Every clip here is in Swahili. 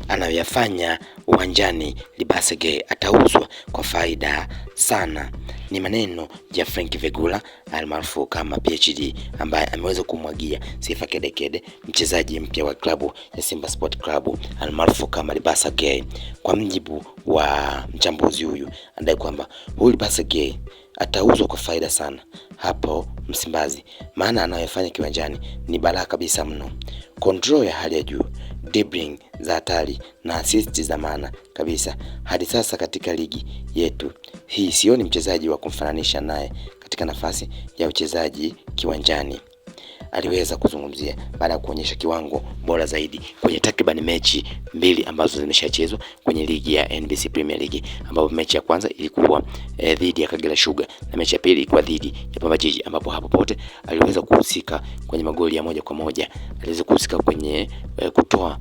anayoyafanya uwanjani, Libase Gay atauzwa kwa faida sana. Ni maneno ya Frank Vegula almaarufu kama PhD, ambaye ameweza kumwagia sifa kedekede mchezaji mpya wa klabu ya Simba Sport Club almaarufu kama Libase Gay. Kwa mjibu wa mchambuzi huyu, anadai kwamba huyu Libase Gay atauzwa kwa faida sana hapo Msimbazi, maana anayofanya kiwanjani ni balaa kabisa mno. Control ya hali ya juu, dribbling za hatari na assist za maana kabisa. Hadi sasa katika ligi yetu hii sioni mchezaji wa kumfananisha naye katika nafasi ya uchezaji kiwanjani. Aliweza kuzungumzia baada ya kuonyesha kiwango bora zaidi kwenye takriban mechi mbili ambazo zimeshachezwa kwenye ligi ya NBC Premier League, ambapo mechi ya kwanza ilikuwa dhidi ya Kagera Sugar na mechi ya pili ilikuwa dhidi ya Pamba Jiji, ambapo hapo pote aliweza kuhusika kwenye magoli ya moja kwa moja. Aliweza kuhusika kwenye kutoa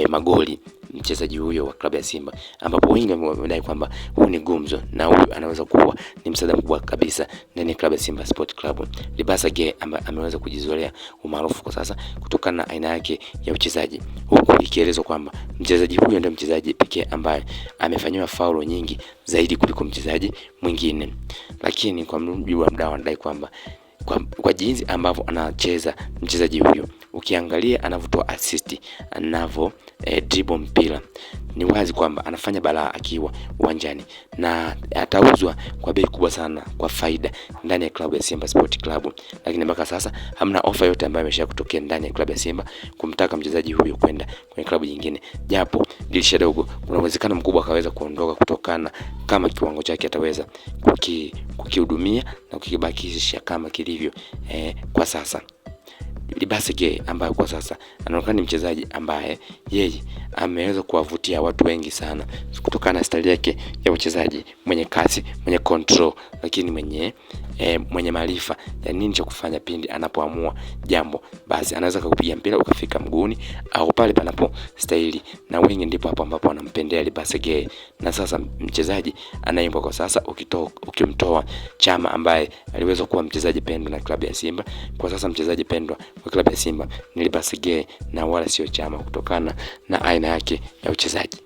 magoli mchezaji huyo wa klabu ya Simba, ambapo wengi wamedai kwamba huu ni gumzo na huyu anaweza kuwa ni msaada mkubwa kabisa ndani ya klabu ya Simba Sport Club. Libase Gay ameweza kujizolea umaarufu kwa sasa kutokana na aina yake ya uchezaji, huku ikielezwa kwamba mchezaji huyo ndio mchezaji pekee ambaye amefanywa faulo nyingi zaidi kuliko mchezaji mwingine. Lakini kwa mujibu wa mdau anadai kwamba kwa jinsi ambavyo anacheza mchezaji huyo, ukiangalia anavyotoa assist, anavyo dribble mpira, ni wazi kwamba anafanya balaa akiwa uwanjani, na atauzwa kwa bei kubwa sana kwa faida ndani ya klabu ya Simba Sport Club. Lakini mpaka sasa hamna ofa yote ambayo imesha kutokea ndani ya klabu ya Simba kumtaka mchezaji huyo kwenda kwenye klabu nyingine, japo dirisha dogo kuna uwezekano mkubwa akaweza kuondoka kutokana kama kiwango chake ataweza kukihudumia na kukibakisha kama kilivyo kwa sasa. Libase Gay ambaye kwa sasa anaonekana ni mchezaji ambaye yeye ameweza kuwavutia watu wengi sana kutokana na style yake ya uchezaji, mwenye kasi, mwenye control, lakini mwenye maarifa ya nini cha kufanya pindi anapoamua jambo. Basi anaweza kupiga mpira ukafika mguuni au pale panapo style, na wengi ndipo hapo ambapo wanampendea Libase Gay. Na sasa mchezaji anayeimba kwa sasa ukimtoa Chama ambaye aliweza kuwa mchezaji pendwa na klabu ya Simba, kwa sasa mchezaji pendwa kwa klabu ya Simba ni Libase Gay na wala sio Chama, kutokana na aina yake ya uchezaji.